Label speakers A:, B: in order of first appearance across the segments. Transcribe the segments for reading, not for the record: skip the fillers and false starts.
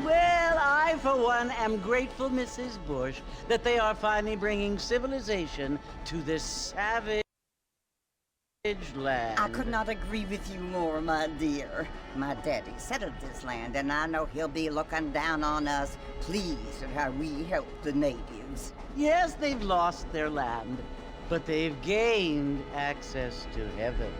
A: Well, I, for one, am grateful, Mrs. Bush, that they are finally bringing civilization to this savage land.
B: I could not agree with you more, my dear. My daddy settled this land, and I know he'll be looking down on us, pleased at how we help the natives.
A: Yes, they've lost their land, but they've gained access to heaven.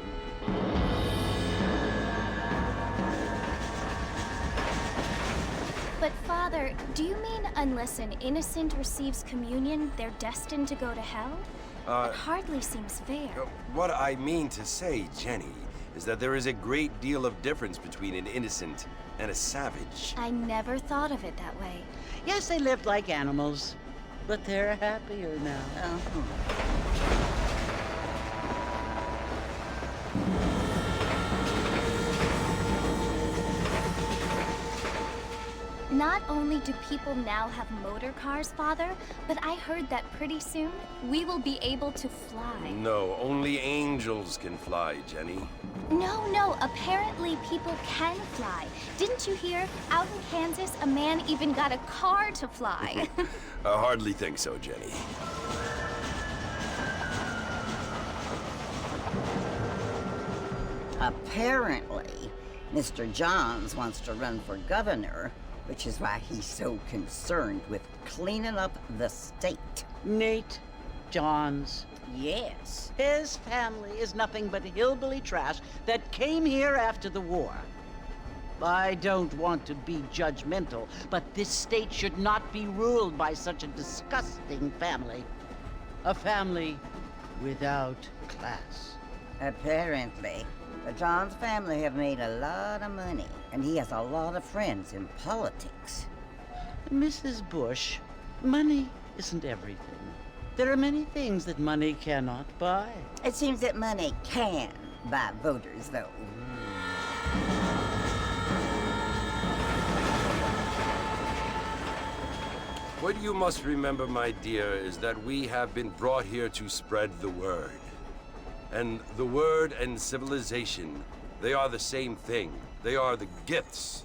C: But Father, do you mean unless an innocent receives communion, they're destined to go to hell? It hardly seems fair.
D: What I mean to say, Jenny, is that there is a great deal of difference between an innocent and a savage.
C: I never thought of it that way.
A: Yes, they lived like animals, but they're happier now.
C: Not only do people now have motor cars, Father, but I heard that pretty soon we will be able to fly.
D: No, only angels can fly, Jenny.
C: No, apparently people can fly. Didn't you hear? Out in Kansas, a man even got a car to fly.
D: I hardly think so, Jenny.
B: Apparently, Mr. Johns wants to run for governor, which is why he's so concerned with cleaning up the state.
A: Nate Johns.
B: Yes.
A: His family is nothing but hillbilly trash that came here after the war. I don't want to be judgmental, but this state should not be ruled by such a disgusting family. A family without class.
B: Apparently. The Johns family have made a lot of money, and he has a lot of friends in politics.
A: Mrs. Bush, money isn't everything. There are many things that money cannot buy.
B: It seems that money can buy voters, though.
D: What you must remember, my dear, is that we have been brought here to spread the word. And the word and civilization, they are the same thing. They are the gifts.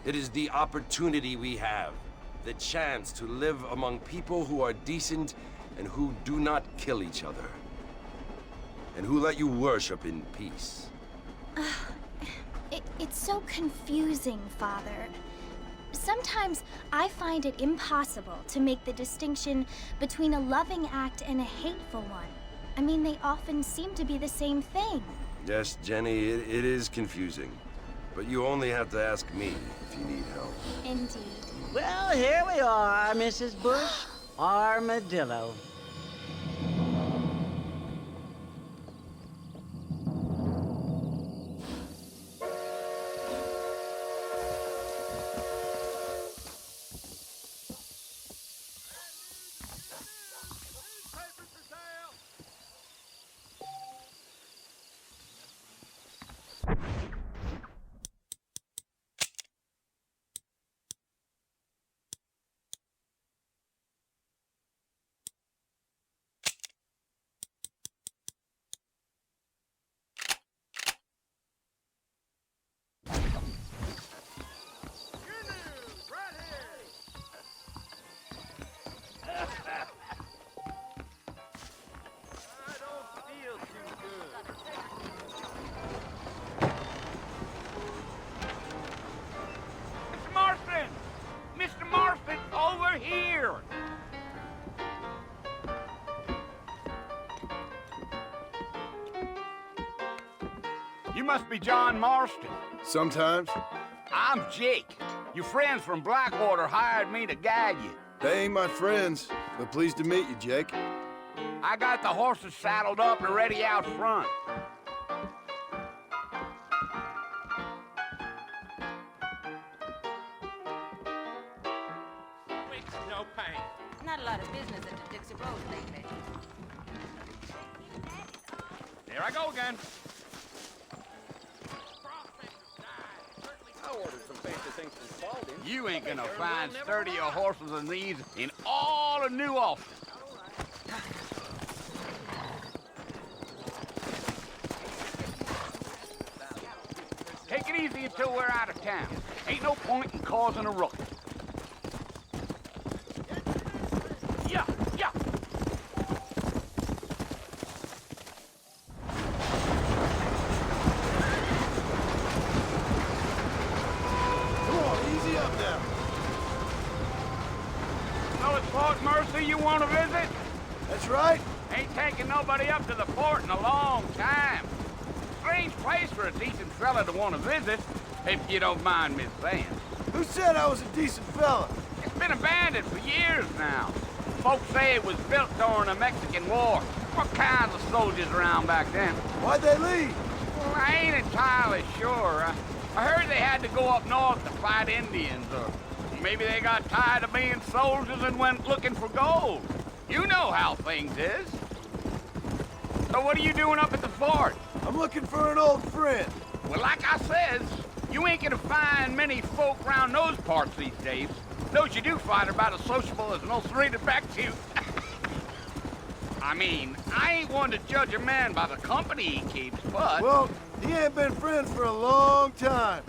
D: It is the opportunity we have, the chance to live among people who are decent and who do not kill each other, and who let you worship in peace.
C: It's so confusing, Father. Sometimes I find it impossible to make the distinction between a loving act and a hateful one. I mean, they often seem to be the same thing.
D: Yes, Jenny, it is confusing. But you only have to ask me if you need help.
C: Indeed.
A: Well, here we are, Mrs. Bush. Armadillo.
E: You must be John Marston.
F: Sometimes.
E: I'm Jake. Your friends from Blackwater hired me to guide you.
F: They ain't my friends, but pleased to meet you, Jake.
E: I got the horses saddled up and ready out front.
G: No pain.
H: Not a lot of business at the Dixie Road lately.
E: There I go again.
G: I ordered some fancy things from Spalding.
E: You ain't gonna find sturdier horses than these in all of New Austin. Take it easy until we're out of town. Ain't no point in causing a ruckus. Yeah, yeah.
F: Come on, easy up now.
E: So it's Fort Mercy you want to visit?
F: That's right.
E: Ain't taking nobody up to the fort in a long time. Strange place for a decent fella to want to visit, if you don't mind me saying.
F: Who said I was a decent fella?
E: It's been abandoned for years now. Folks say it was built during the Mexican War. What kinds of soldiers around back then?
F: Why'd they leave?
E: Well, I ain't entirely sure. I heard they had to go up north to fight Indians, or maybe they got tired of being soldiers and went looking for gold. You know how things is. So what are you doing up at the fort?
F: I'm looking for an old friend.
E: Well, like I says, you ain't gonna find many folk around those parts these days. Those you do find are about as sociable as an ulcerated back tooth. I mean, I ain't one to judge a man by the company he keeps, but...
F: Well, he ain't been friends for a long time.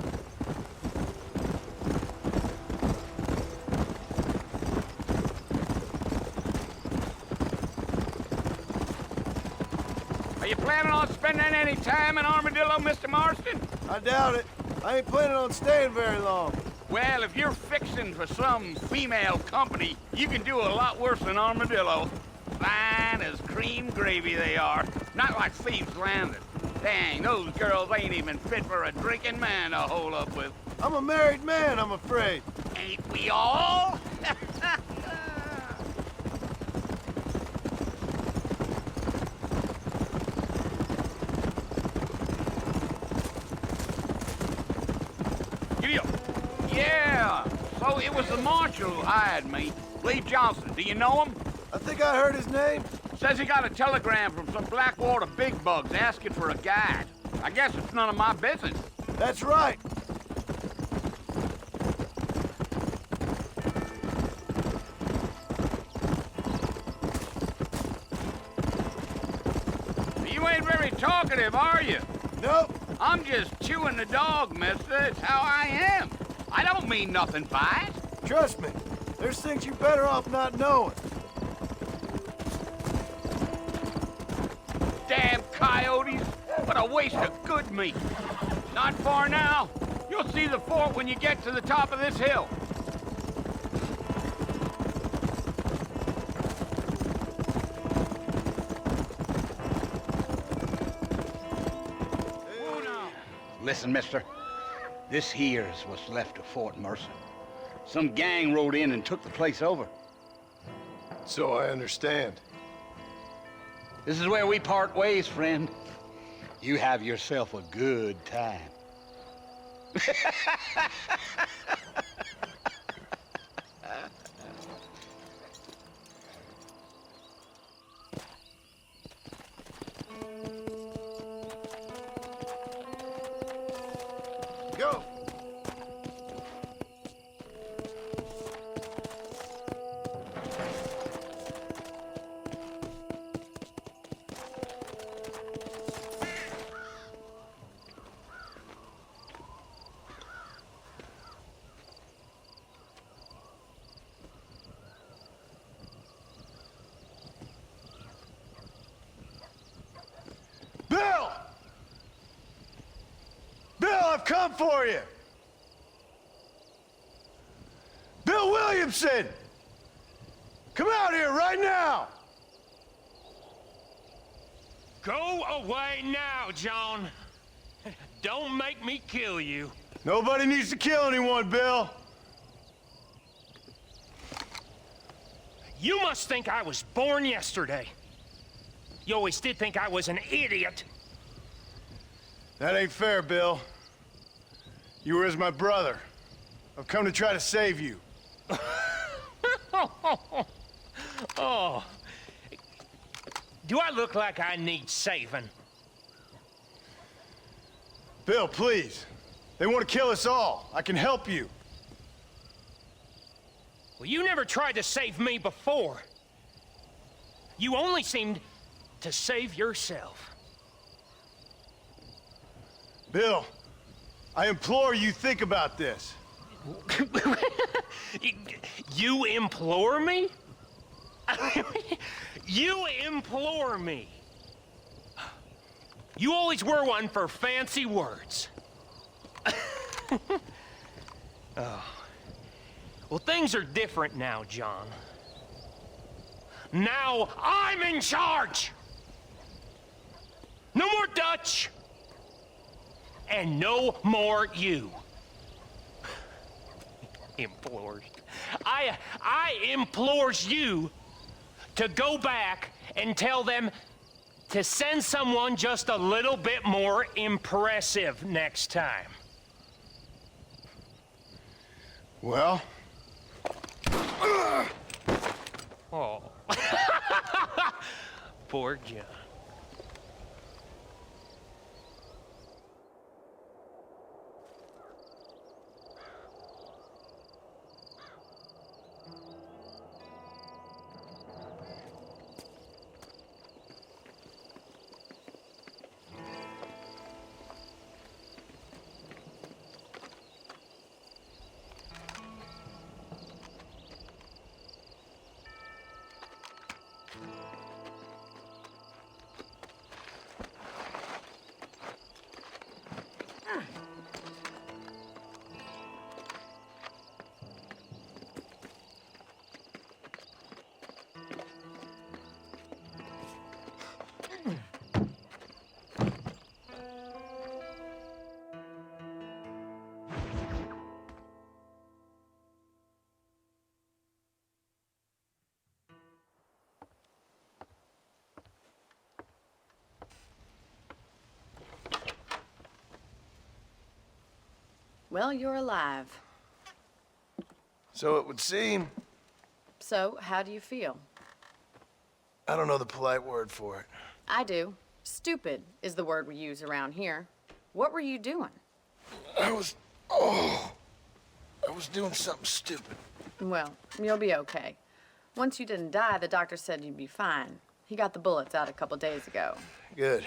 E: Are you planning on spending any time in Armadillo, Mr. Marston?
F: I doubt it. I ain't planning on staying very long.
E: Well, if you're fixing for some female company, you can do a lot worse than Armadillo. Fine as cream gravy they are. Not like Thieves Landing. Dang, those girls ain't even fit for a drinking man to hole up with.
F: I'm a married man, I'm afraid.
E: Ain't we all? Giddy up. Yeah, so it was the marshal who hired me. Lee Johnson, do you know him?
F: I think I heard his name.
E: Says he got a telegram from some Blackwater big bugs asking for a guide. I guess it's none of my business.
F: That's right.
E: You ain't very talkative, are you?
F: Nope.
E: I'm just chewing the dog, mister. It's how I am. I don't mean nothing by it.
F: Trust me. There's things you're better off not knowing.
E: Damn coyotes. What a waste of good meat. Not far now. You'll see the fort when you get to the top of this hill. Listen, mister. This here's what's left of Fort Mercy. Some gang rode in and took the place over.
F: So I understand.
E: This is where we part ways, friend. You have yourself a good time.
F: Go. Bill! Bill, I've come for you! Bill Williamson! Come out here right now!
G: Go away now, John.
I: Don't make me kill you.
F: Nobody needs to kill anyone, Bill.
I: You must think I was born yesterday. You always did think I was an idiot.
F: That ain't fair, Bill. You were as my brother. I've come to try to save you.
I: Oh. Do I look like I need saving?
F: Bill, please. They want to kill us all. I can help you.
I: Well, you never tried to save me before. You only seemed to save yourself.
F: Bill, I implore you think about this.
I: You implore me? You implore me. You always were one for fancy words. Oh. Well, things are different now, John. Now I'm in charge! No more Dutch! And no more you. Implores. I implores you to go back and tell them to send someone just a little bit more impressive next time.
F: Well?
I: Oh. Poor John.
J: Well, you're alive.
F: So it would seem.
J: So, how do you feel?
F: I don't know the polite word for it.
J: I do. Stupid is the word we use around here. What were you doing?
F: I was doing something stupid.
J: Well, you'll be okay. Once you didn't die, the doctor said you'd be fine. He got the bullets out a couple days ago.
F: Good.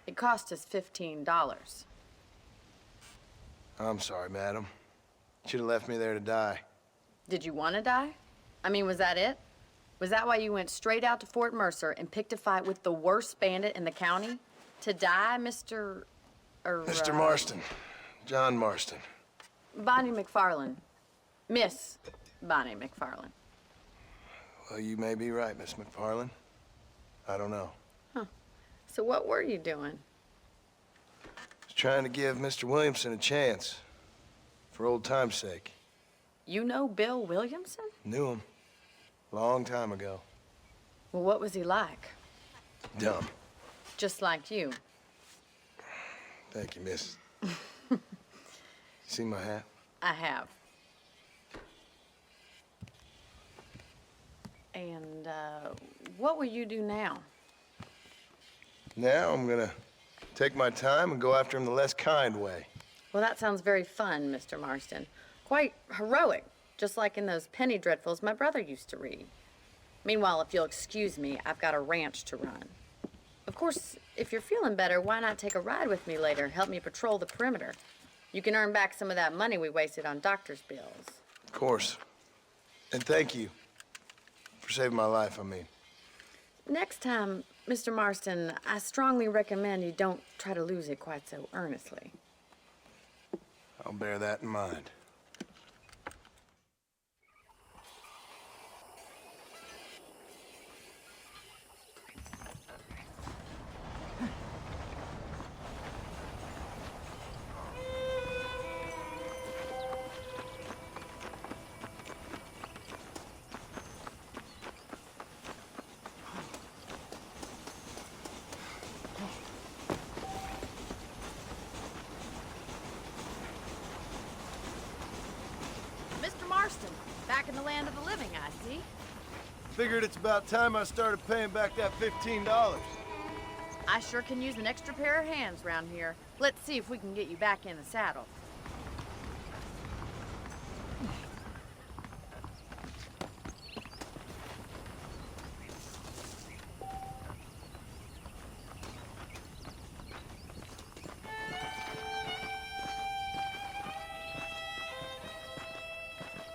J: It cost us $15.
F: I'm sorry, madam. Should have left me there to die.
J: Did you want to die? I mean, was that it? Was that why you went straight out to Fort Mercer and picked a fight with the worst bandit in the county? To die, Mr.
F: Mr. Marston. John Marston.
J: Bonnie McFarlane. Miss Bonnie McFarlane.
F: Well, you may be right, Miss McFarlane. I don't know.
J: Huh. So what were you doing?
F: Was trying to give Mr. Williamson a chance. For old time's sake.
J: You know Bill Williamson?
F: Knew him. Long time ago.
J: Well, what was he like?
F: Dumb.
J: Just like you.
F: Thank you, miss. See my hat?
J: I have. And, what will you do now?
F: Now I'm gonna take my time and go after him the less kind way.
J: Well, that sounds very fun, Mr. Marston. Quite heroic, just like in those penny dreadfuls my brother used to read. Meanwhile, if you'll excuse me, I've got a ranch to run. Of course, if you're feeling better, why not take a ride with me later and help me patrol the perimeter? You can earn back some of that money we wasted on doctor's bills.
F: Of course. And thank you. For saving my life, I mean.
J: Next time, Mr. Marston, I strongly recommend you don't try to lose it quite so earnestly.
F: I'll bear that in mind.
J: in the land of the living, I see.
F: Figured it's about time I started paying back that $15.
J: I sure can use an extra pair of hands around here. Let's see if we can get you back in the saddle.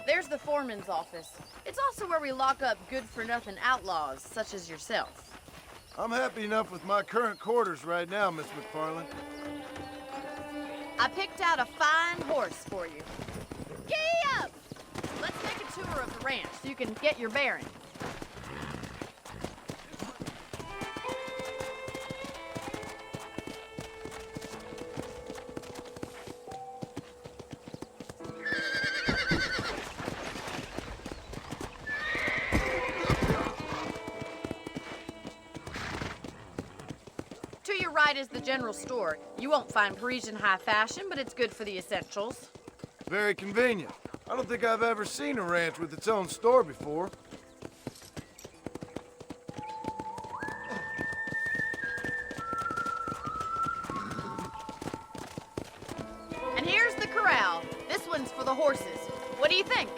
J: There's the foreman's office. It's also where we lock up good-for-nothing outlaws, such as yourself.
F: I'm happy enough with my current quarters right now, Miss McFarland.
J: I picked out a fine horse for you. Giddy up! Let's take a tour of the ranch so you can get your bearings. To your right is the general store. You won't find Parisian high fashion, but it's good for the essentials.
F: Very convenient. I don't think I've ever seen a ranch with its own store before.
J: And here's the corral. This one's for the horses. What do you think?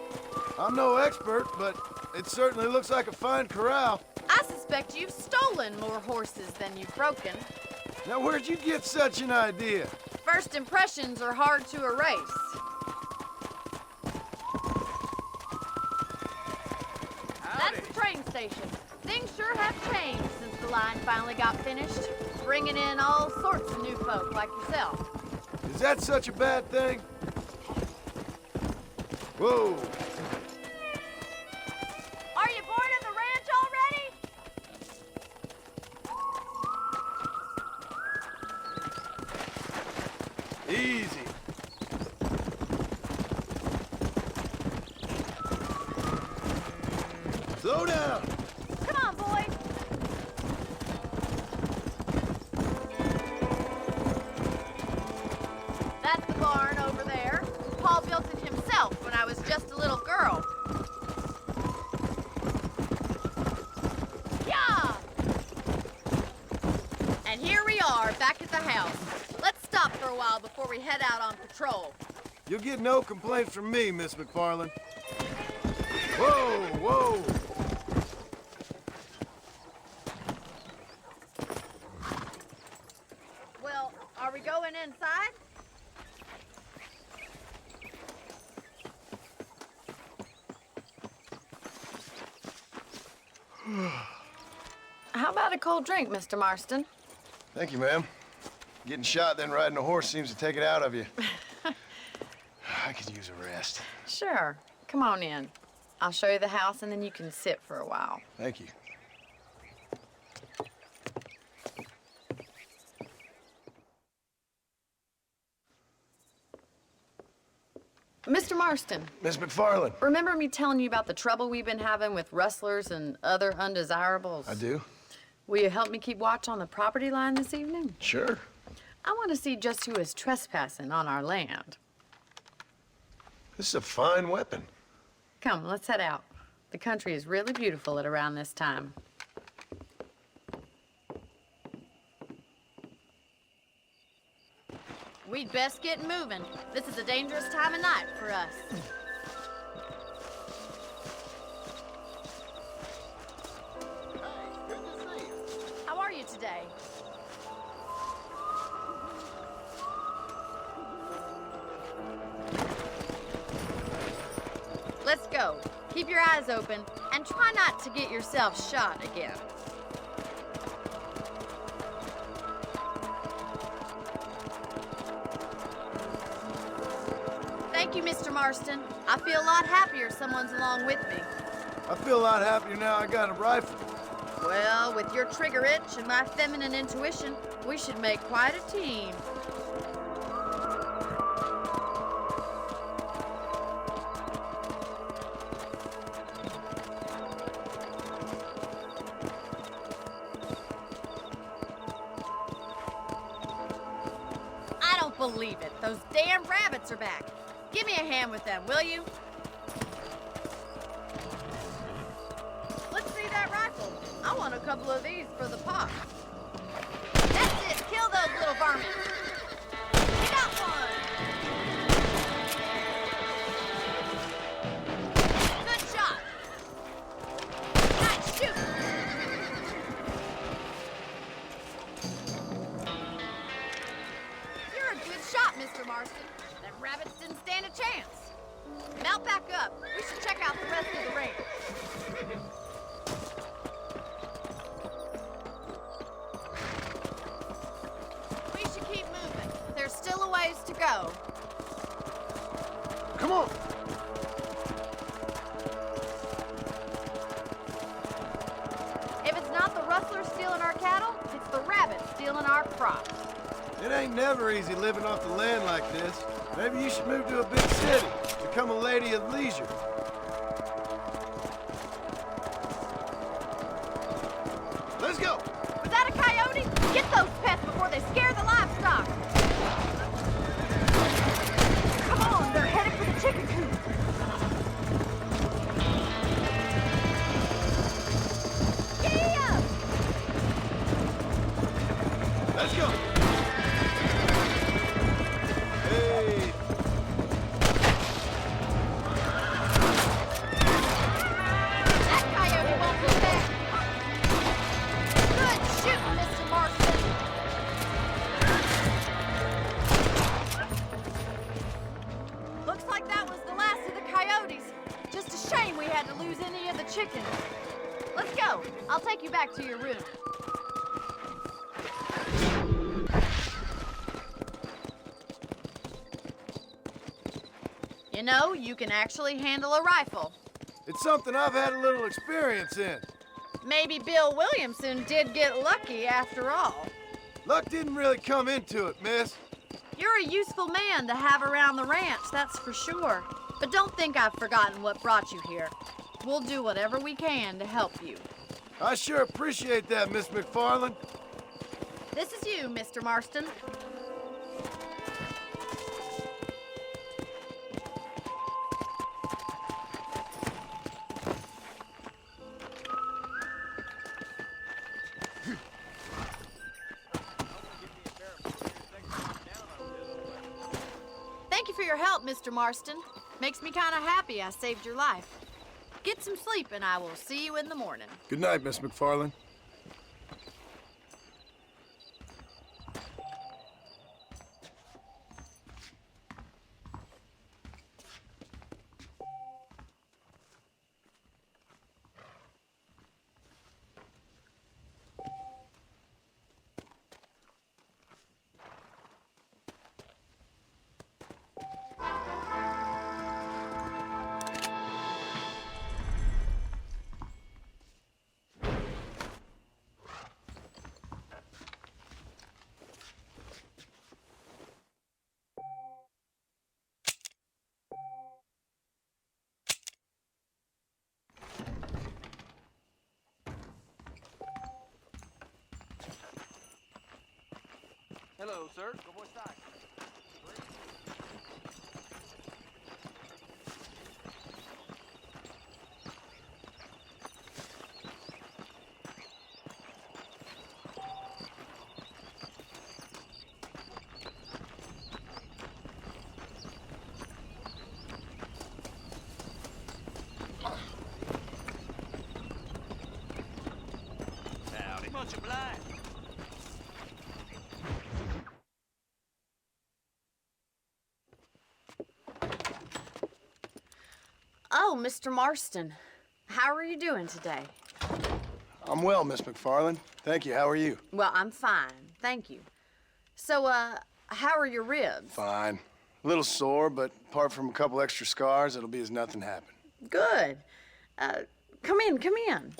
F: I'm no expert, but it certainly looks like a fine corral.
J: I suspect you've stolen more horses than you've broken.
F: Now, where'd you get such an idea?
J: First impressions are hard to erase. That's the train station. Things sure have changed since the line finally got finished, bringing in all sorts of new folk like yourself.
F: Is that such a bad thing? Whoa.
J: Are you bored of the ranch already?
F: Easy. Slow down.
J: Come on, boy. That's the barn over there. Paul built it himself when I was just a little girl. Yeah! And here we are, back at the house. Let's stop for a while before we head out on patrol.
F: You'll get no complaints from me, Miss McFarland. Whoa, whoa.
J: Well, are we going inside? How about a cold drink, Mr. Marston?
F: Thank you, ma'am. Getting shot, then riding a horse seems to take it out of you. I could use a rest.
J: Sure. Come on in. I'll show you the house, and then you can sit for a while.
F: Thank you.
J: Mr. Marston,
F: Miss McFarland.
J: remember me telling you about the trouble we've been having with rustlers and other undesirables?
F: I do?
J: Will you help me keep watch on the property line this evening?
F: Sure.
J: I want to see just who is trespassing on our land.
F: This is a fine weapon.
J: Come, let's head out. The country is really beautiful at around this time. We'd best get moving. This is a dangerous time of night for us. How are you today? Let's go. Keep your eyes open and try not to get yourself shot again. Thank you, Mr. Marston. I feel a lot happier someone's along with me.
F: I feel a lot happier now I got a rifle.
J: Well, with your trigger itch and my feminine intuition, we should make quite a team. I don't believe it. Those damn rabbits are back. Give me a hand with them, will you? I want a couple of these for the pot. That's it. Kill those little vermin. You got one. Good shot. Nice shoot. You're a good shot, Mr. Marston. Them rabbits didn't stand a chance. Mount back up. We should check out the rest of the range. We should keep moving. There's still a ways to go.
F: Come on!
J: If it's not the rustlers stealing our cattle, it's the rabbits stealing our crops.
F: It ain't never easy living off the land like this. Maybe you should move to a big city. Become a lady of leisure. Let's go!
J: Was that a coyote? Get those pests before they scare the livestock. Come on, they're headed for the chicken coop. Yeah!
F: Let's go! Hey!
J: That coyote won't be back. Good shooting, Mr. Marston. Looks like that was the last of the coyotes. Just a shame we had to lose any of the chickens. Let's go. I'll take you back to your room. You know, you can actually handle a rifle.
F: It's something I've had a little experience in.
J: Maybe Bill Williamson did get lucky after all.
F: Luck didn't really come into it, miss.
J: You're a useful man to have around the ranch, that's for sure. But don't think I've forgotten what brought you here. We'll do whatever we can to help you.
F: I sure appreciate that, Miss McFarland.
J: This is you, Mr. Marston. Thank you for your help, Mr. Marston. Makes me kind of happy I saved your life. Get some sleep and I will see you in the morning.
F: Good night, Miss McFarland.
G: Hello, sir. ¿Cómo estás? Howdy. Much obliged.
J: Oh, Mr. Marston. How are you doing today?
F: I'm well, Miss McFarland. Thank you. How are you?
J: Well, I'm fine. Thank you. So, how are your ribs?
F: Fine. A little sore, but apart from a couple extra scars, it'll be as nothing happened.
J: Good. Come in, come in.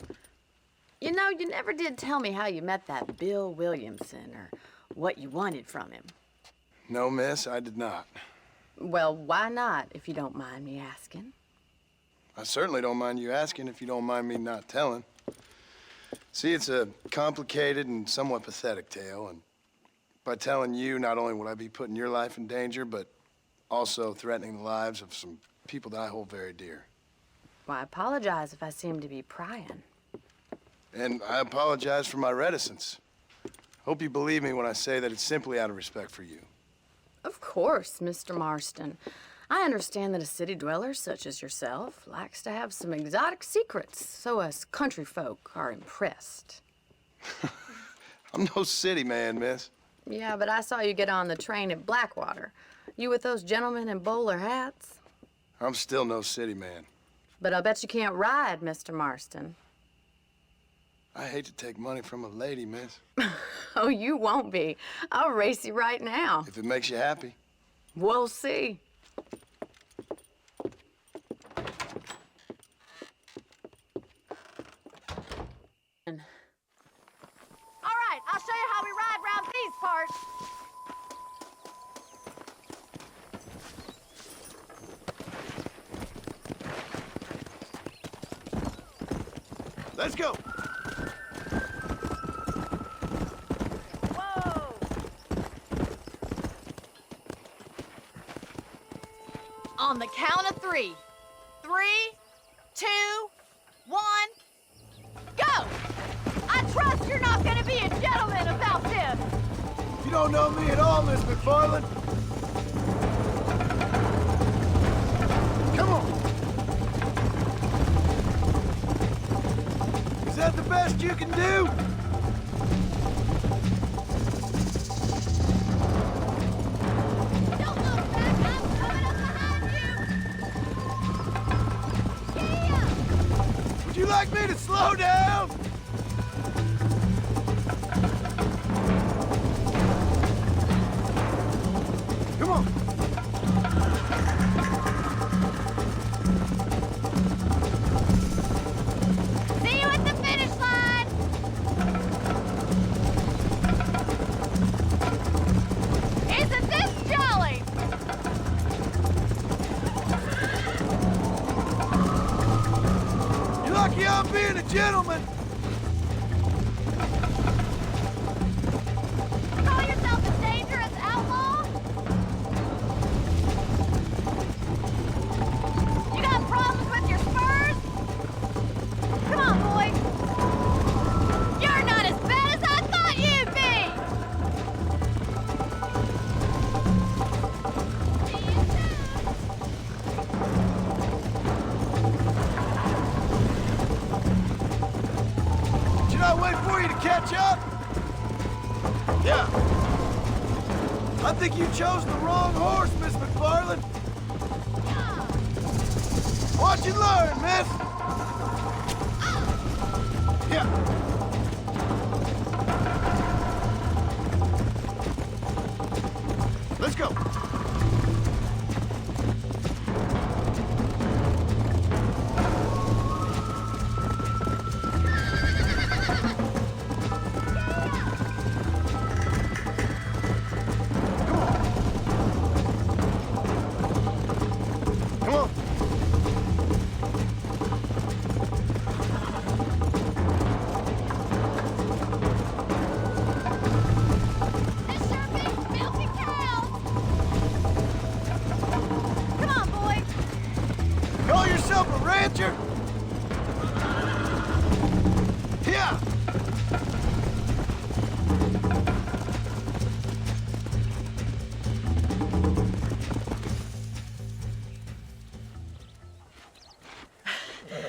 J: You know, you never did tell me how you met that Bill Williamson or what you wanted from him.
F: No, miss, I did not.
J: Well, why not, if you don't mind me asking?
F: I certainly don't mind you asking if you don't mind me not telling. See, it's a complicated and somewhat pathetic tale, and by telling you, not only would I be putting your life in danger, but also threatening the lives of some people that I hold very dear.
J: Well, I apologize if I seem to be prying.
F: And I apologize for my reticence. Hope you believe me when I say that it's simply out of respect for you.
J: Of course, Mr. Marston. I understand that a city dweller such as yourself likes to have some exotic secrets, so us country folk are impressed.
F: I'm no city man, miss.
J: Yeah, but I saw you get on the train at Blackwater. You with those gentlemen in bowler hats?
F: I'm still no city man.
J: But I'll bet you can't ride, Mr. Marston.
F: I hate to take money from a lady, miss.
J: Oh, you won't be. I'll race you right now.
F: If it makes you happy.
J: We'll see.
H: All right, I'll show you how we ride round these parts.
F: Let's go.
H: Whoa! On the count of 3. 3, 2, 1, go! I trust you're not gonna be a gentleman about this.
F: You don't know me at all, Miss McFarland. Come on. Is that the best you can do?
H: Don't look back, I'm coming up behind you. Yeah!
F: Would you like me to slow down? Come on.
H: See you at the finish line! Isn't this jolly?
F: You're lucky I'm being a gentleman.
H: Call yourself a dangerous outlaw? You got problems with your spurs? Come on, boy. You're not as bad as I thought you'd be! See you soon.
F: Should I wait for you to catch up? Yeah. I think you chose the wrong horse, Miss McFarland. Watch and learn, miss. Yeah. Let's go. Come on.
H: This sure beats milking cows! Come on, boy!
F: Call yourself a rancher? Yeah.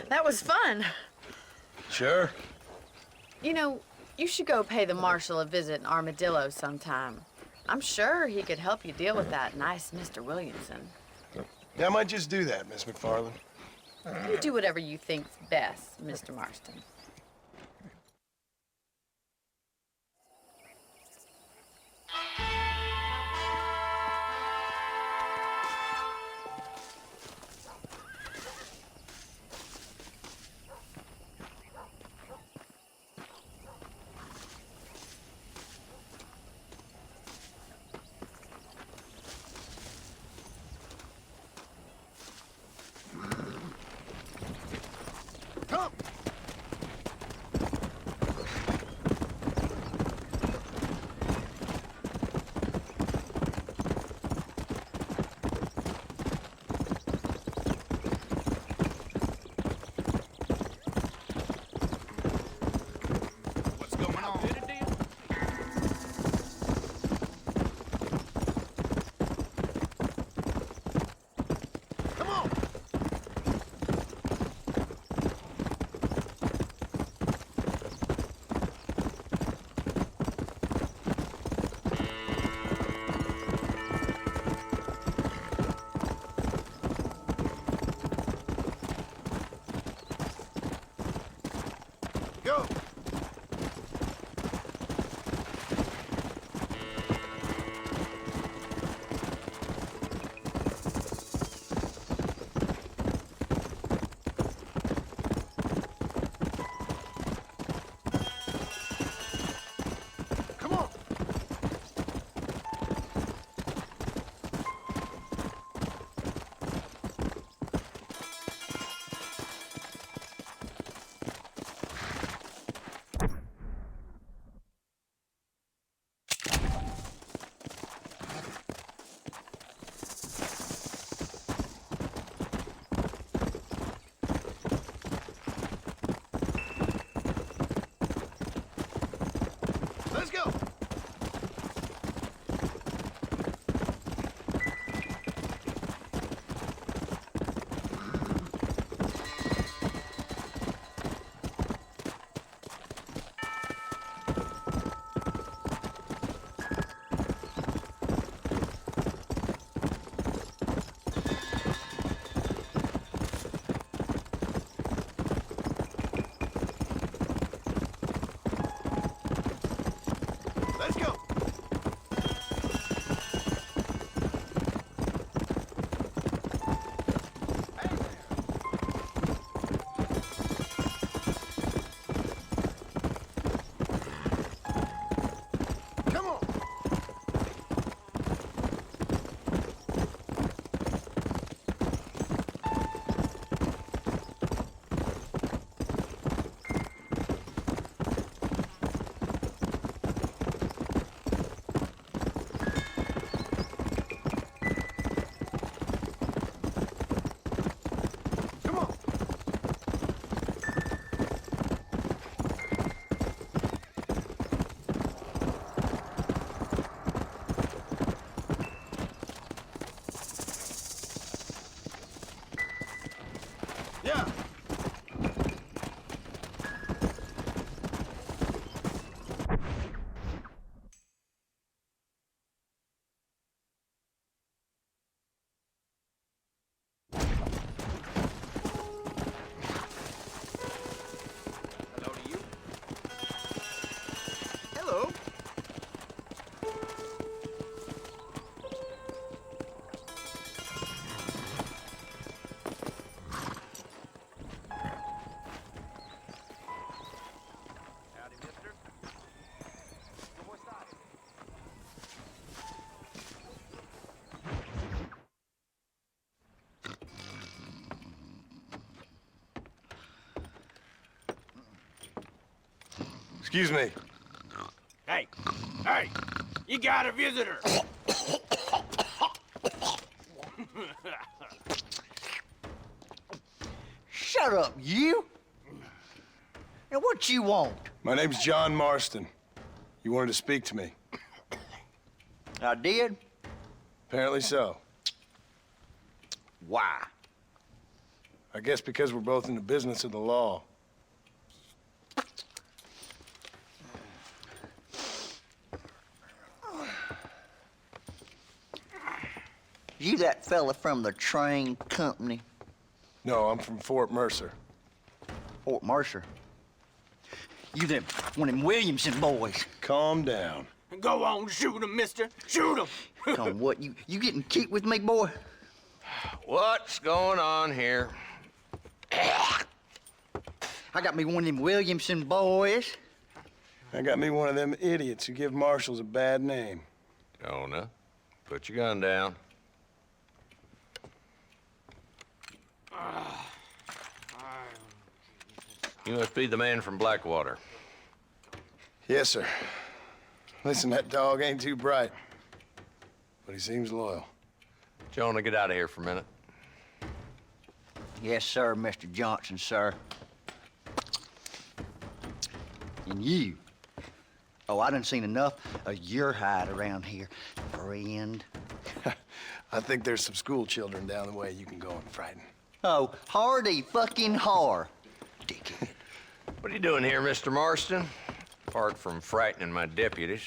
J: That was fun.
F: Sure.
J: You know, you should go pay the marshal a visit in Armadillo sometime. I'm sure he could help you deal with that nice Mr. Williamson.
F: Yeah, I might just do that, Miss McFarland.
J: You do whatever you think's best, Mr. Marston.
F: Come. Excuse me.
G: Hey, hey, you got a visitor.
K: Shut up, you! And what you want?
F: My name's John Marston. You wanted to speak to me.
K: I did?
F: Apparently so.
K: Why?
F: I guess because we're both in the business of the law.
K: You that fella from the train company?
F: No, I'm from Fort Mercer.
K: Fort Mercer? You them one of them Williamson boys?
F: Calm down.
G: Go on, shoot him, mister. Shoot him.
K: Come what, you getting cute with me, boy?
L: What's going on here?
K: I got me one of them Williamson boys.
F: I got me one of them idiots who give marshals a bad name.
L: Jonah, put your gun down. You must be the man from Blackwater.
F: Yes, sir. Listen, that dog ain't too bright, but he seems loyal.
L: Jonah, get out of here for a minute.
K: Yes, sir, Mr. Johnson, sir. And you. Oh, I done seen enough of your hide around here, friend.
F: I think there's some school children down the way you can go and frighten.
K: Oh, hardy fucking har. Dickhead.
L: What are you doing here, Mr. Marston? Apart from frightening my deputies.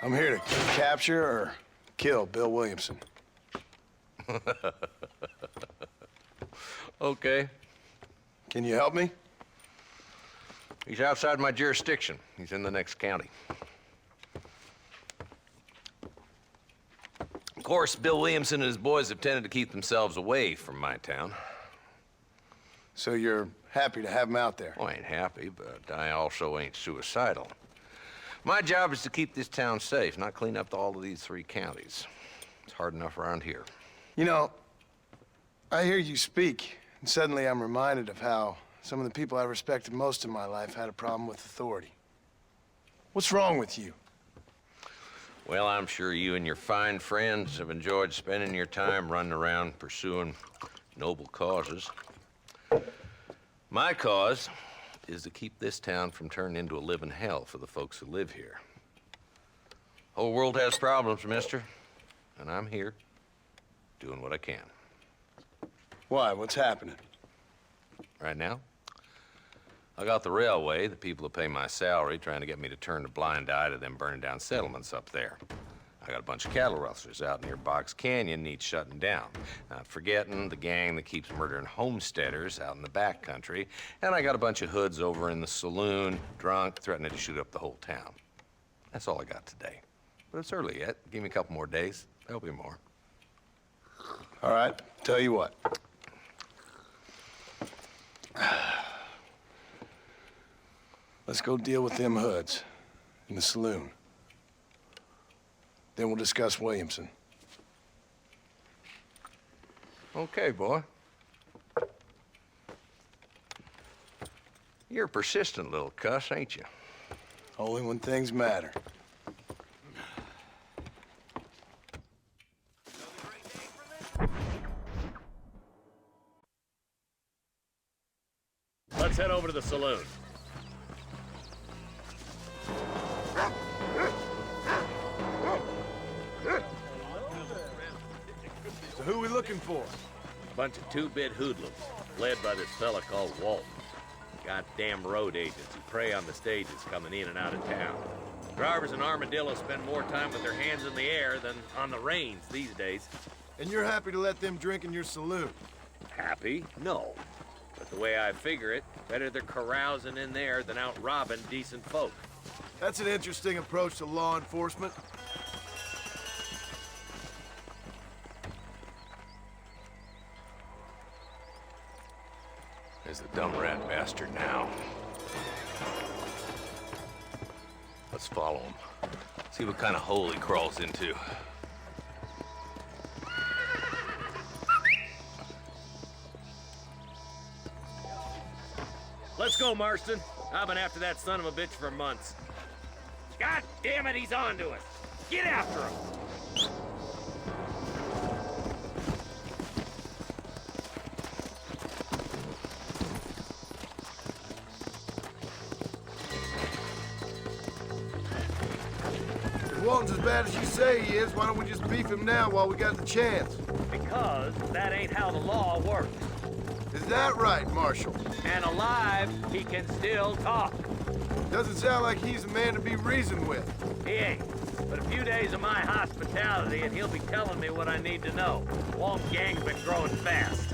F: I'm here to capture or kill Bill Williamson.
L: Okay.
F: Can you help me?
L: He's outside my jurisdiction. He's in the next county. Of course, Bill Williamson and his boys have tended to keep themselves away from my town.
F: So you're happy to have him out there?
L: Well, I ain't happy, but I also ain't suicidal. My job is to keep this town safe, not clean up all of these 3 counties. It's hard enough around here.
F: You know, I hear you speak, and suddenly I'm reminded of how some of the people I respected most in my life had a problem with authority. What's wrong with you?
L: Well, I'm sure you and your fine friends have enjoyed spending your time running around pursuing noble causes. My cause is to keep this town from turning into a living hell for the folks who live here. Whole world has problems, mister, and I'm here doing what I can.
F: Why? What's happening?
L: Right now, I got the railway, the people who pay my salary, trying to get me to turn a blind eye to them burning down settlements up there. I got a bunch of cattle rustlers out near Box Canyon needs shutting down. Not forgetting the gang that keeps murdering homesteaders out in the back country. And I got a bunch of hoods over in the saloon, drunk, threatening to shoot up the whole town. That's all I got today. But it's early yet. Give me a couple more days. There'll be more.
F: All right, tell you what. Let's go deal with them hoods in the saloon. Then we'll discuss Williamson.
L: Okay, boy. You're a persistent little cuss, ain't you?
F: Only when things matter.
M: Let's head over to the saloon.
F: So who are we looking for?
M: Bunch of two-bit hoodlums, led by this fella called Walton. Goddamn road agents who prey on the stages coming in and out of town. Drivers and armadillos spend more time with their hands in the air than on the reins these days.
F: And you're happy to let them drink in your saloon?
M: Happy? No. But the way I figure it, better they're carousing in there than out robbing decent folk.
F: That's an interesting approach to law enforcement.
L: There's the dumb rat bastard now. Let's follow him. See what kind of hole he crawls into.
M: Let's Let's go, Marston. I've been after that son of a bitch for months. God damn it, he's on to us. Get after him.
F: If Walton's as bad as you say he is, why don't we just beef him now while we got the chance?
M: Because that ain't how the law works.
F: Is that right, Marshal?
M: And alive, he can still talk.
F: Doesn't sound like he's a man to be reasoned with.
M: He ain't. But a few days of my hospitality and he'll be telling me what I need to know. Walt's gang's been growing fast.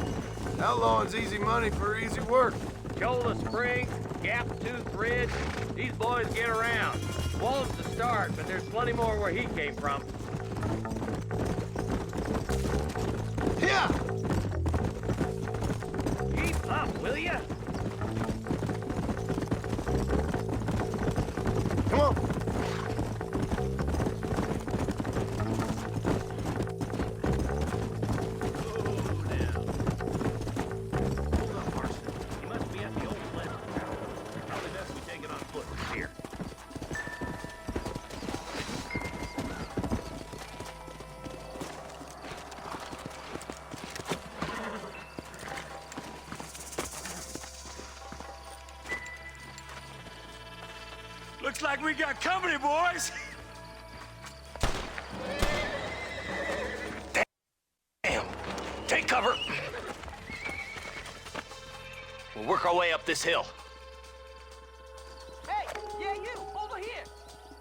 F: Outlawing's easy money for easy work.
M: Cholla Springs, Gap Tooth Ridge, these boys get around. Walt's the start, but there's plenty more where he came from.
F: Yeah!
M: Keep up, will ya?
F: Come on.
G: Looks like we got company, boys.
I: Damn. Take cover. We'll work our way up this hill.
H: Hey, yeah, you, over here.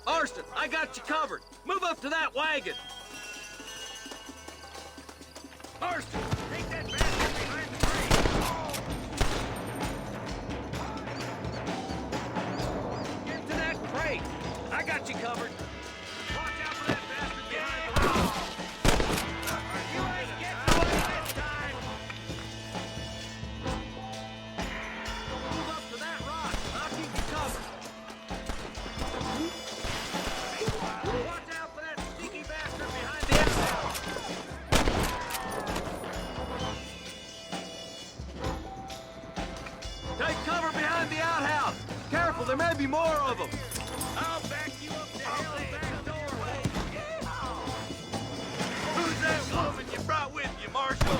M: Marston, I got you covered. Move up to that wagon. Marston, take that bastard behind the tree. Get to that crate. I got you covered. Watch out for that bastard behind the rock. You ain't getting away this time. Move up to that rock. I'll keep you covered. Watch out for that sneaky bastard behind the outhouse. Take cover behind the outhouse. Careful, there may be more of them. I'll back you up to hell's back doorway.
G: Who's that woman you brought with you, Marshal?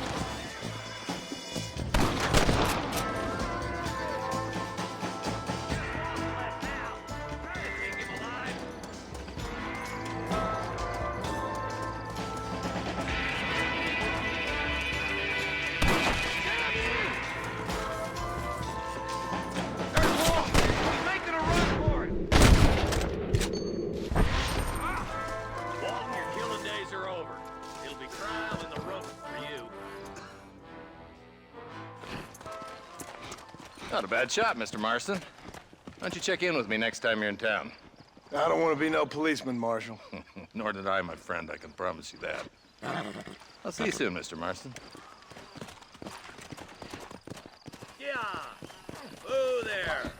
L: Not a bad shot, Mr. Marston. Why don't you check in with me next time you're in town?
F: I don't want to be no policeman, Marshal.
L: Nor did I, my friend. I can promise you that. I'll see you soon, Mr. Marston.
M: Yeah. Whoa there.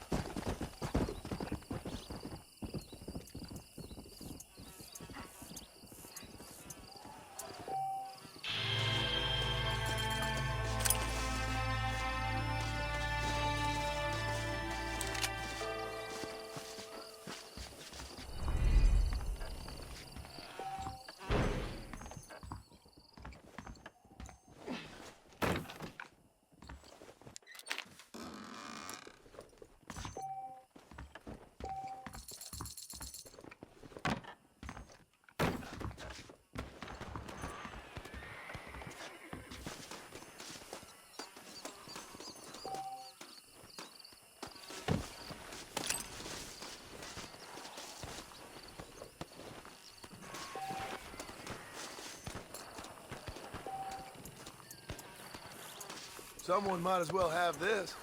F: Someone might as well have this.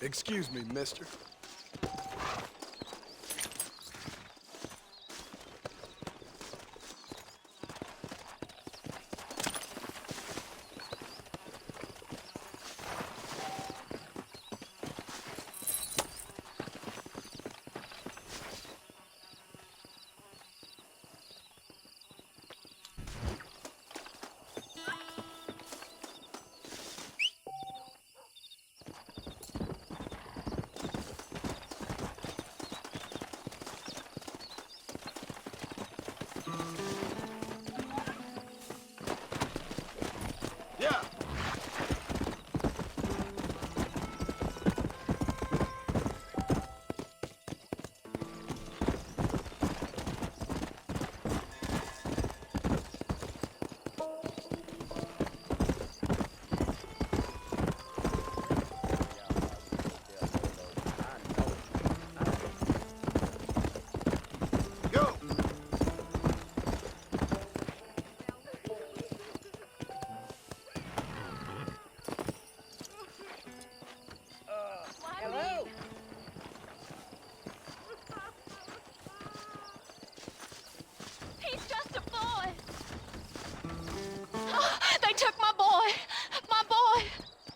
F: Excuse me, mister.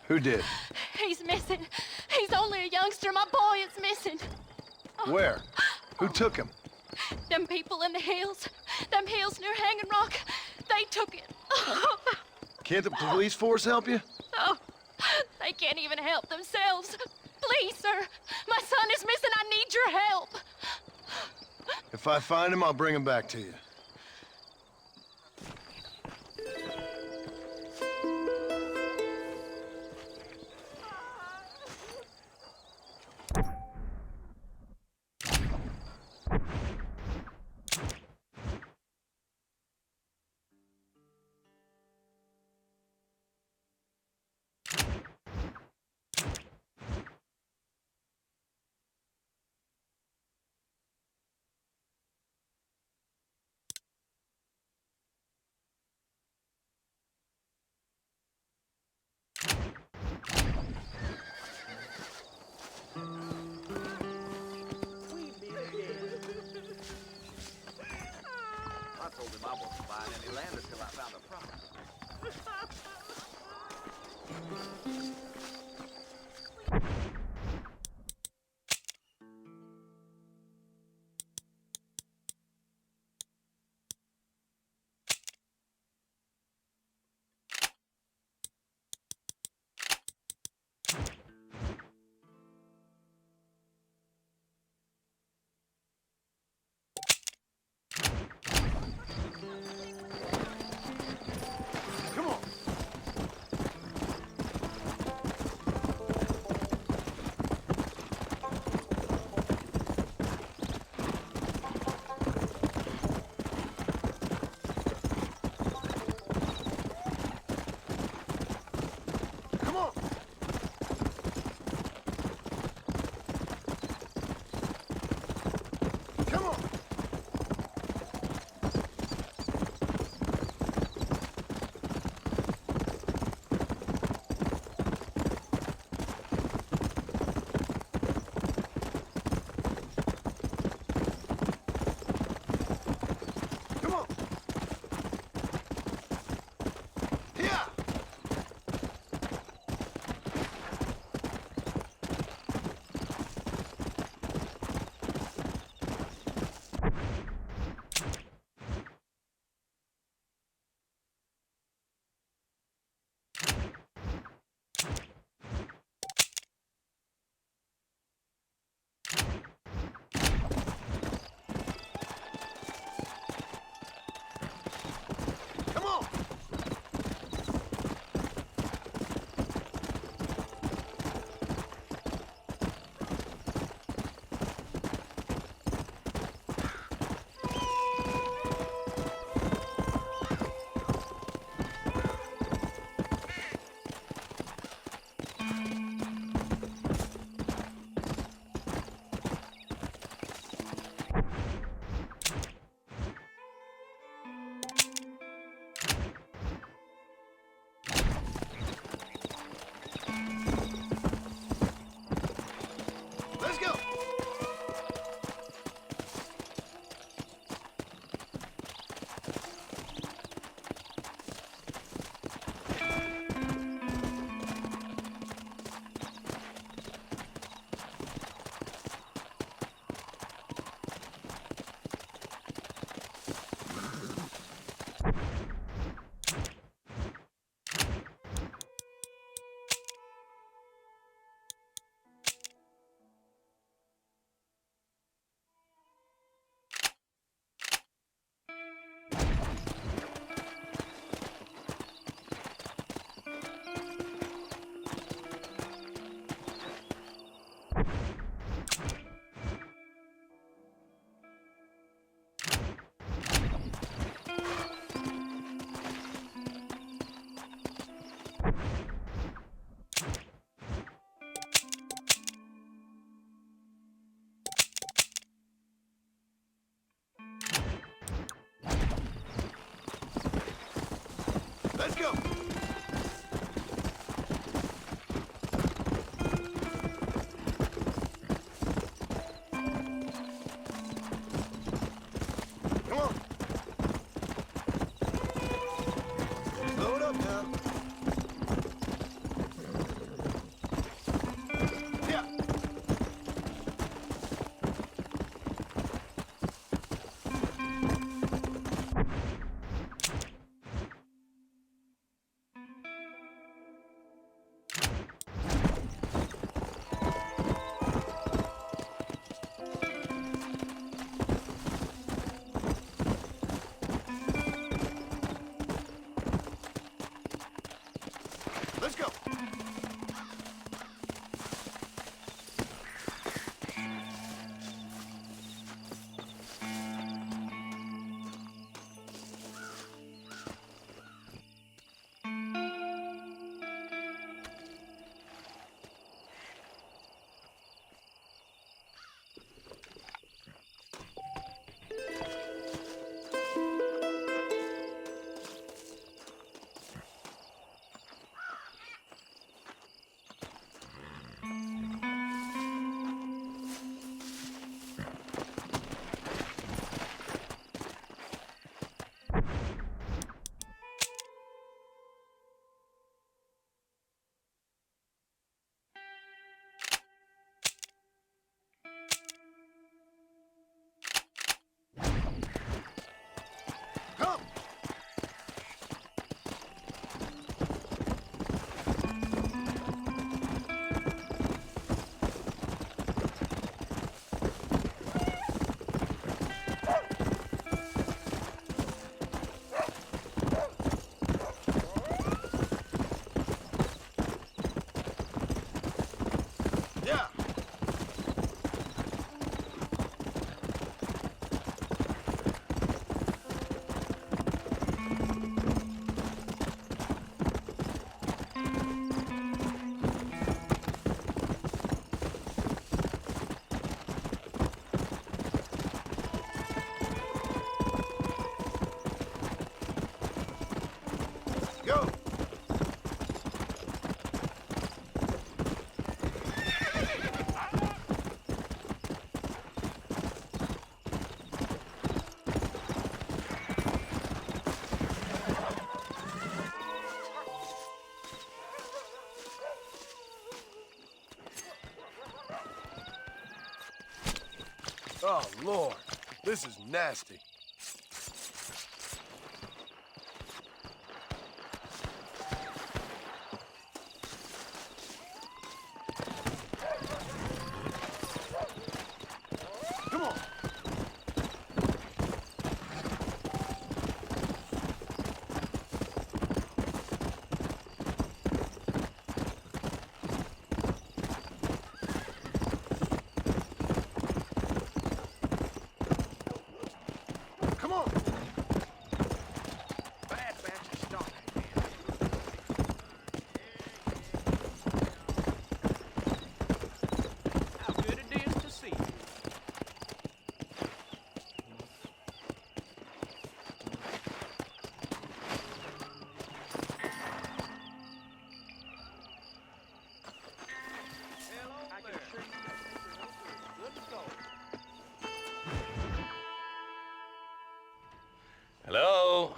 F: Who did?
H: He's missing. He's only a youngster. My boy is missing.
F: Where? Who took him?
H: Them people in the hills. Them hills near Hanging Rock. They took it.
F: Can't the police force help you?
H: Oh, they can't even help themselves. Please, sir. My son is missing. I need your help.
F: If I find him, I'll bring him back to you.
M: I told him I wasn't buying any land until I found a property.
F: go. Come on. Load up now. Yeah. Let's go. Come. Yeah. Go. Oh, Lord. This is nasty. Come on. Come on. Bad batch of stock.
G: How good it is to see you. Hello there. Good to go.
L: Hello?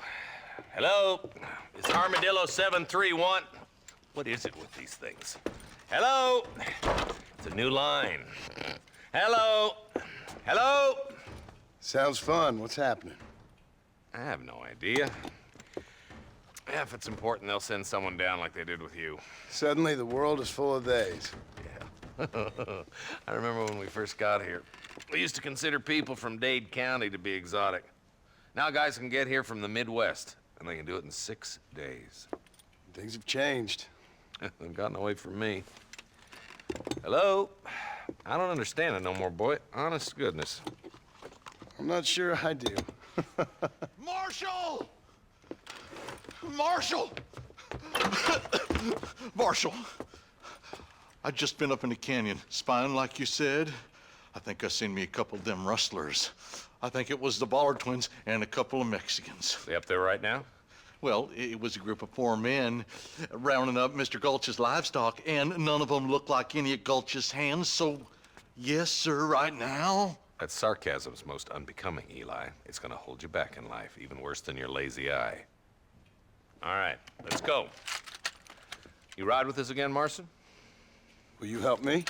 L: Hello? Is Armadillo 731? What is it with these things? Hello? It's a new line. Hello? Hello?
F: Sounds fun. What's happening?
L: I have no idea. Yeah, if it's important, they'll send someone down like they did with you.
F: Suddenly, the world is full of theys.
L: Yeah. I remember when we first got here. We used to consider people from Dade County to be exotic. Now guys can get here from the Midwest, and they can do it in 6 days.
F: Things have changed.
L: They've gotten away from me. Hello? I don't understand it no more, boy. Honest to goodness.
F: I'm not sure I do.
N: Marshall! Marshall! Marshall! I just been up in the canyon, spying like you said. I think I seen me a couple of them rustlers. I think it was the Ballard twins and a couple of Mexicans.
L: They up there right now?
N: Well, it was a group of 4 men rounding up Mr. Gulch's livestock, and none of them looked like any of Gulch's hands, so yes, sir, right now.
L: That sarcasm's most unbecoming, Eli. It's gonna hold you back in life, even worse than your lazy eye. All right, let's go. You ride with us again, Marston?
F: Will you help me?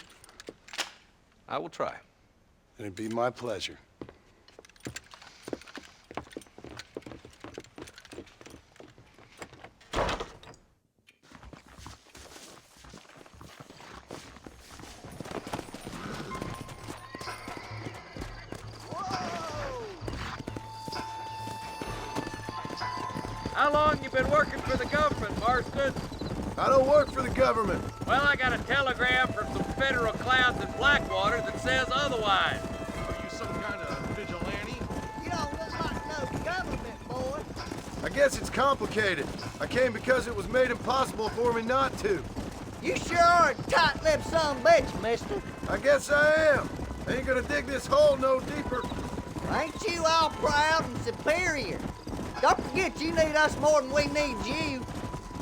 L: I will try.
F: It'd be my pleasure.
M: How long you been working for the government, Marston?
F: I don't work for the government.
M: Well, I got a telegram from some federal clowns in Blackwater that says otherwise.
N: Are you some kind of vigilante?
B: You don't look like no government, boy.
F: I guess it's complicated. I came because it was made impossible for me not to.
B: You sure are a tight-lipped son of a bitch, mister.
F: I guess I am. I ain't gonna dig this hole no deeper.
B: Ain't you all proud and superior? Don't forget you need us more than we need you.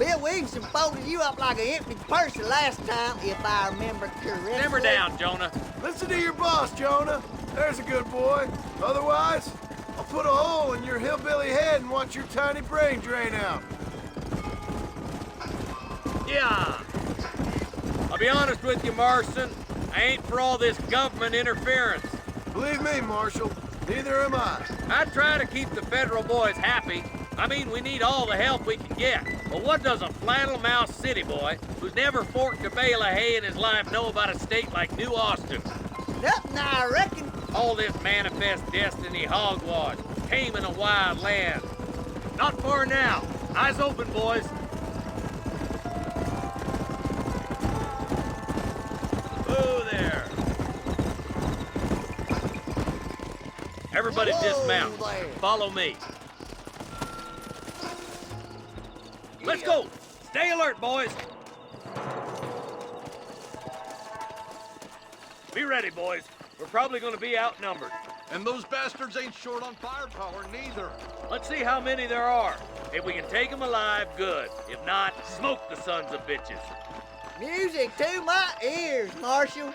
B: Bill Williamson folded you up like an empty purse the last time, if I remember correctly.
M: Simmer down, Jonah.
F: Listen to your boss, Jonah. There's a good boy. Otherwise, I'll put a hole in your hillbilly head and watch your tiny brain drain out.
M: Yeah. I'll be honest with you, Marston. I ain't for all this government interference.
F: Believe me, Marshal, neither am I.
M: I try to keep the federal boys happy. I mean, we need all the help we can get. But what does a flannel-mouthed city boy who's never forked a bale of hay in his life know about a state like New Austin?
B: Nothing, I reckon.
M: All this manifest destiny hogwash, taming a wild land. Not far now. Eyes open, boys. Whoa there. Everybody dismount.
B: there.
M: Follow me. Let's go. Stay alert, boys. Be ready, boys. We're probably going to be outnumbered.
N: And those bastards ain't short on firepower, neither.
M: Let's see how many there are. If we can take them alive, good. If not, smoke the sons of bitches.
B: Music to my ears, Marshal.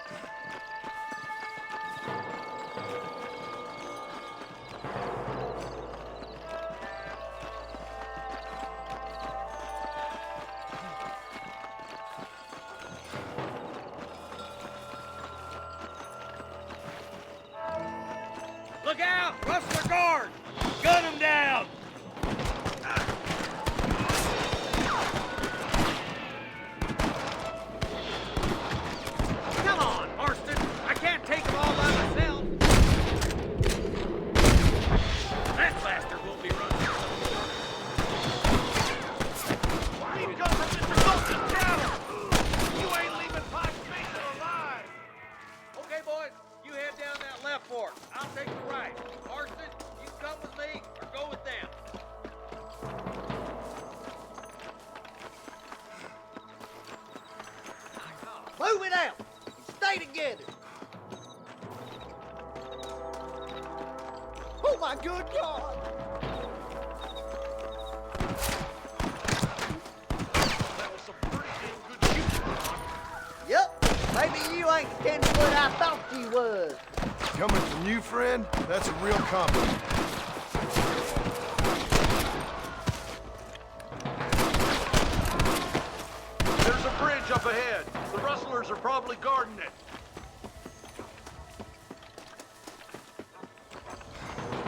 M: Look out! Rustler guard! Gun him down! Come on, Marston! I can't take them all by myself! That bastard won't be running.
G: Why you come from Mr. Gulch's cattle? You ain't leaving Pike Station alive.
M: Okay, boys, you head down that left fork. I'll take the right. Marston, you can come with me or go with them.
B: Move it out and stay together. Oh, my good God.
N: That was some pretty damn good shooting, Ron.
B: Yep, maybe you ain't the 10-foot I thought you was.
F: Coming from you, friend, that's a real compliment.
N: There's a bridge up ahead. The rustlers are probably guarding it.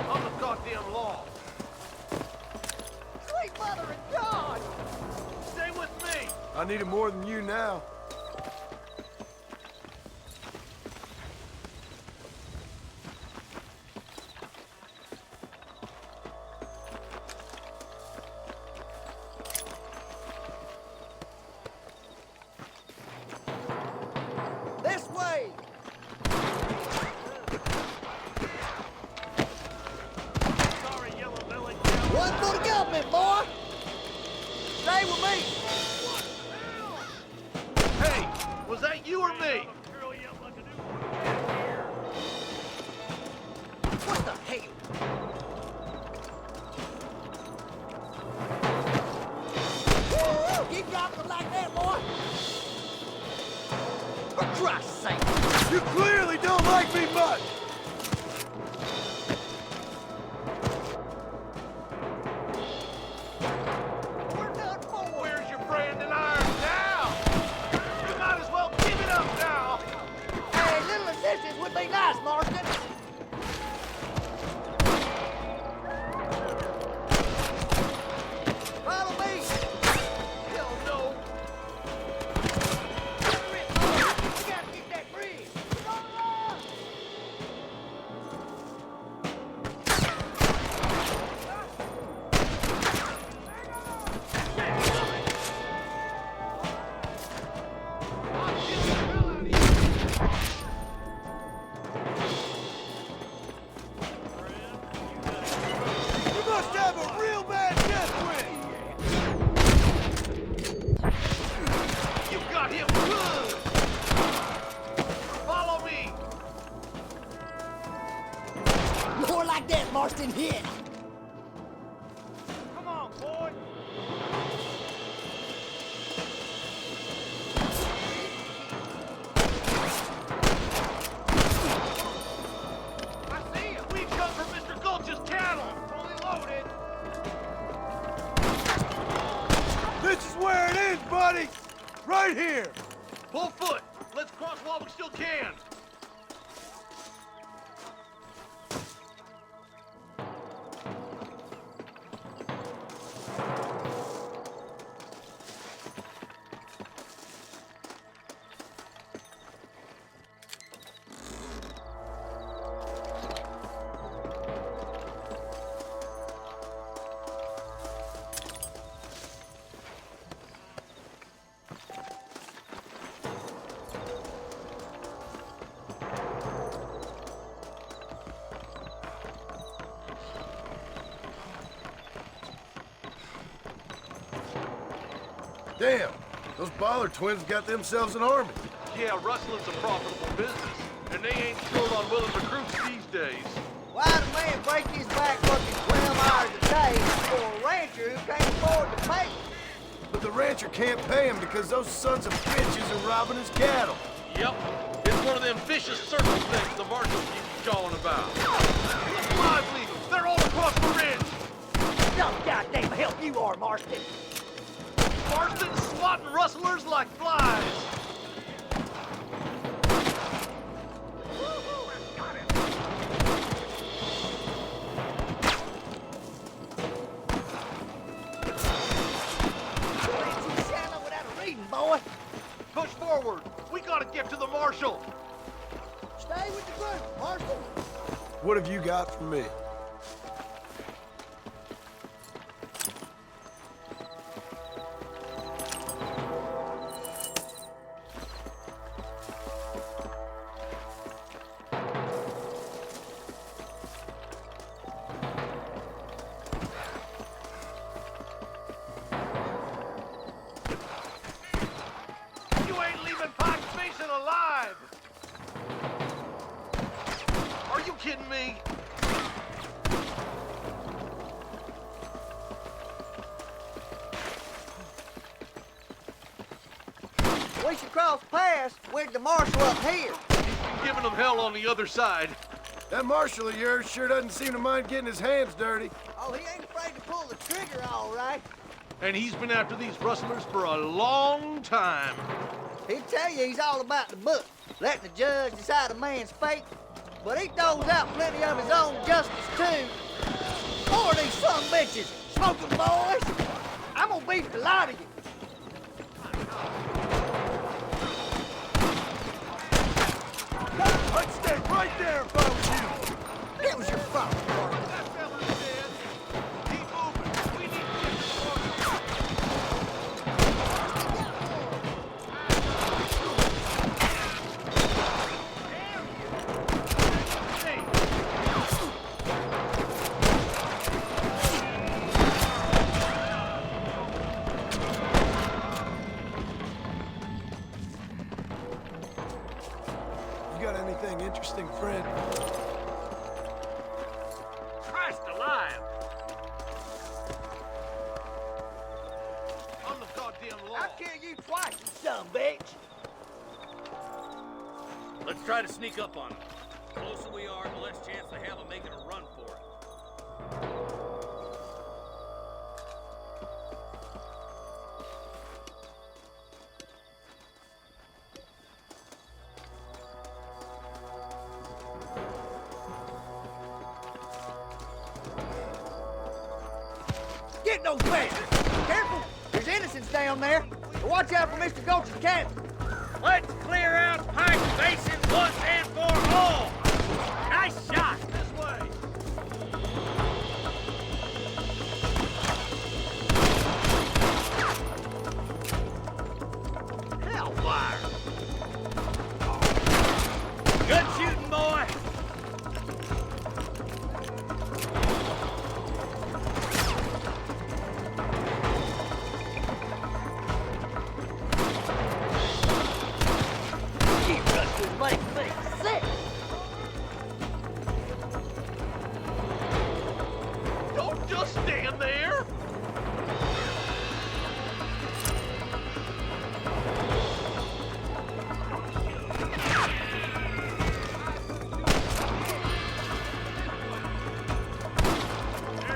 N: On the goddamn law.
B: Sweet mother of God!
N: Stay with me.
F: I need it more than you now.
B: This way!
G: Sorry, Yellow Belly.
B: One for the government, boy! Stay with me!
N: Hey, was that you or me?
G: Girl, you like a new
B: What the hell? You dropping them like that, boy? For Christ's sake!
F: You clearly don't like me much!
B: We're done for!
G: Where's your branding iron now? You might as well give it up now.
B: Hey, little assistance would be nice, Marston. Follow me!
G: Hell no.
B: We gotta get that bridge!
F: You must have a real bad death wish!
G: You got him good. Follow me.
B: More like that, Marston, hit!
G: Come on, boy. I see him. We come from Mr. Gulch's cattle. Fully loaded.
F: This is where it ends, buddy! Right here!
G: Full foot. Let's cross while we still can.
F: Damn, those Baller twins got themselves an army.
G: Yeah, rustling's a profitable business, and they ain't short on willing recruits these days.
B: Why'd a man break his back working 12 hours a day for a rancher who can't afford to pay him?
F: But the rancher can't pay him because those sons of bitches are robbing his cattle.
G: Yep, it's one of them vicious circle things the marshal keeps jawing about. Let's lively them. They're all across the ridge.
B: No goddamn help you are, Marston!
G: Marston's swatting rustlers like flies.
B: Boy.
G: Push forward. We gotta get to the marshal.
B: Stay with the group, Marston.
F: What have you got for me?
G: You ain't leaving Pike Basin alive. Are you kidding me?
B: We should cross paths with the marshal up here.
G: He's been giving them hell on the other side.
F: That marshal of yours sure doesn't seem to mind getting his hands dirty.
B: Oh, he ain't afraid to pull the trigger, all right.
G: And he's been after these rustlers for a long time.
B: He'll tell you he's all about the book, letting the judge decide a man's fate. But he throws out plenty of his own justice, too. More of these son of bitches. Smoking boys. I'm gonna beat the lot of you.
F: I'd stay right there if I was you.
B: It was your fault.
G: That fella's dead. Keep moving. We need to get to the marshal.
F: You got anything interesting, friend?
G: Christ alive! I'm the goddamn goddamn law.
B: I'll kill you twice, you son of a bitch.
M: Let's try to sneak up on them. The closer we are, the less chance they have of making a run for it.
B: Get those bastards! Careful! There's innocents down there. Watch out for Mr. Gulch's cabin.
M: Let's clear out Pike Basin once and for all! Nice shot! This way! Hellfire! Good shooting, boy!
G: Don't just stand there.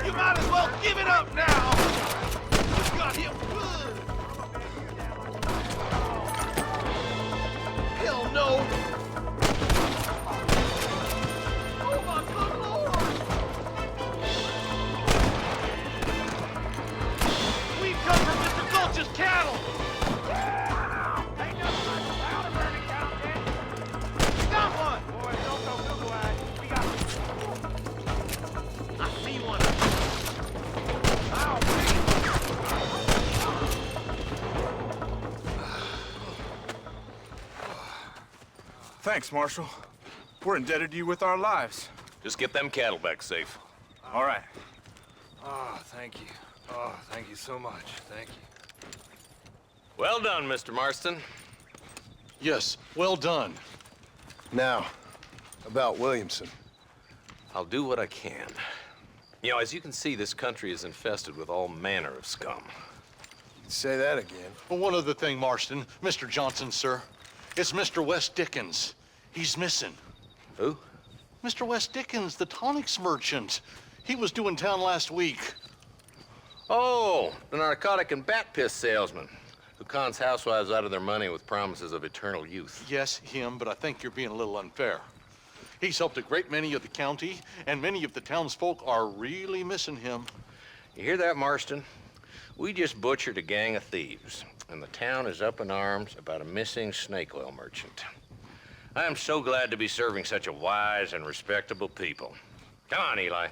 G: You might as well give it up now. You got him good. Hell no. Oh my good lord. We've come from Mr. Gulch's cattle. Ain't nothing like a powder burning cow, kid. Got one. Boys, don't go Google-eyed. We got I see one.
O: Thanks, Marshal. We're indebted to you with our lives.
L: Just get them cattle back safe.
O: All right.
D: Oh, thank you. Oh, thank you so much. Thank you.
L: Well done, Mr. Marston.
N: Yes, well done.
F: Now, about Williamson.
L: I'll do what I can. You know, as you can see, this country is infested with all manner of scum.
F: Say that again.
N: Well, one other thing, Marston. Mr. Johnson, sir. It's Mr. Wes Dickens. He's missing.
L: Who?
N: Mr. Wes Dickens, the tonics merchant. He was due in town last week.
L: Oh, the narcotic and bat piss salesman who cons housewives out of their money with promises of eternal youth.
N: Yes, him, but I think you're being a little unfair. He's helped a great many of the county, and many of the townsfolk are really missing him.
L: You hear that, Marston? We just butchered a gang of thieves, and the town is up in arms about a missing snake oil merchant. I am so glad to be serving such a wise and respectable people. Come on, Eli.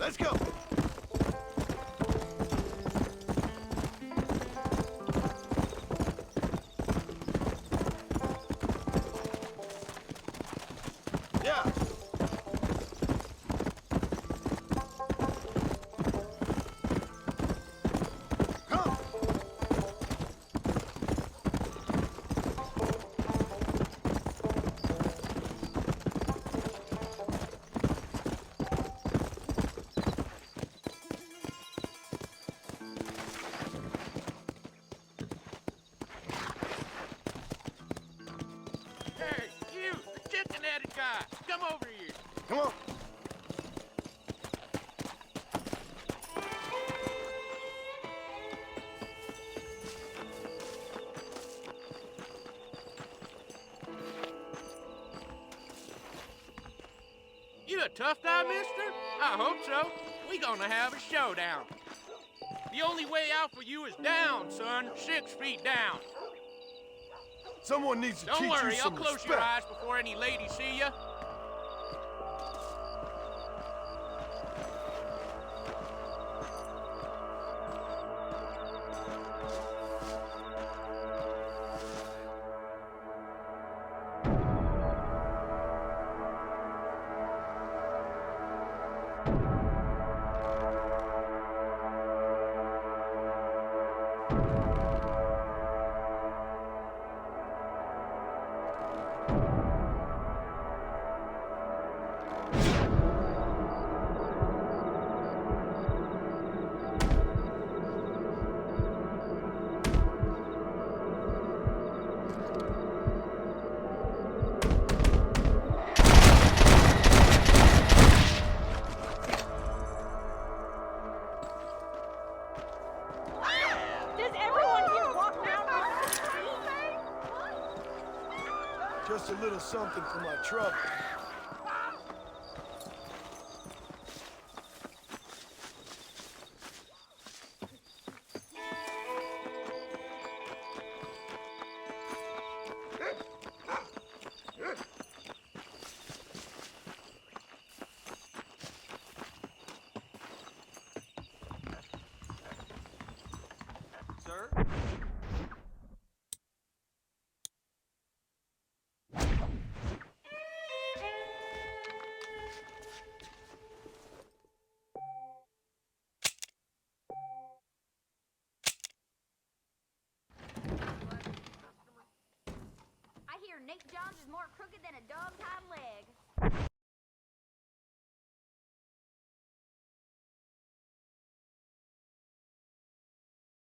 F: Let's go. Yeah. Come.
G: Hey, you, the chicken-headed guy, come over here.
F: Come on.
G: You a tough guy, mister? I hope so. We gonna have a showdown. The only way out for you is down, son. 6 feet down.
F: Someone needs to
G: Don't
F: teach
G: worry,
F: you
G: I'll
F: some
G: close
F: respect.
G: your eyes before any ladies see you.
H: Does everyone here walk around on
F: Just a little something for my trouble.
G: Sir?
C: I hear Nate Johns is more crooked than a dog's hind leg.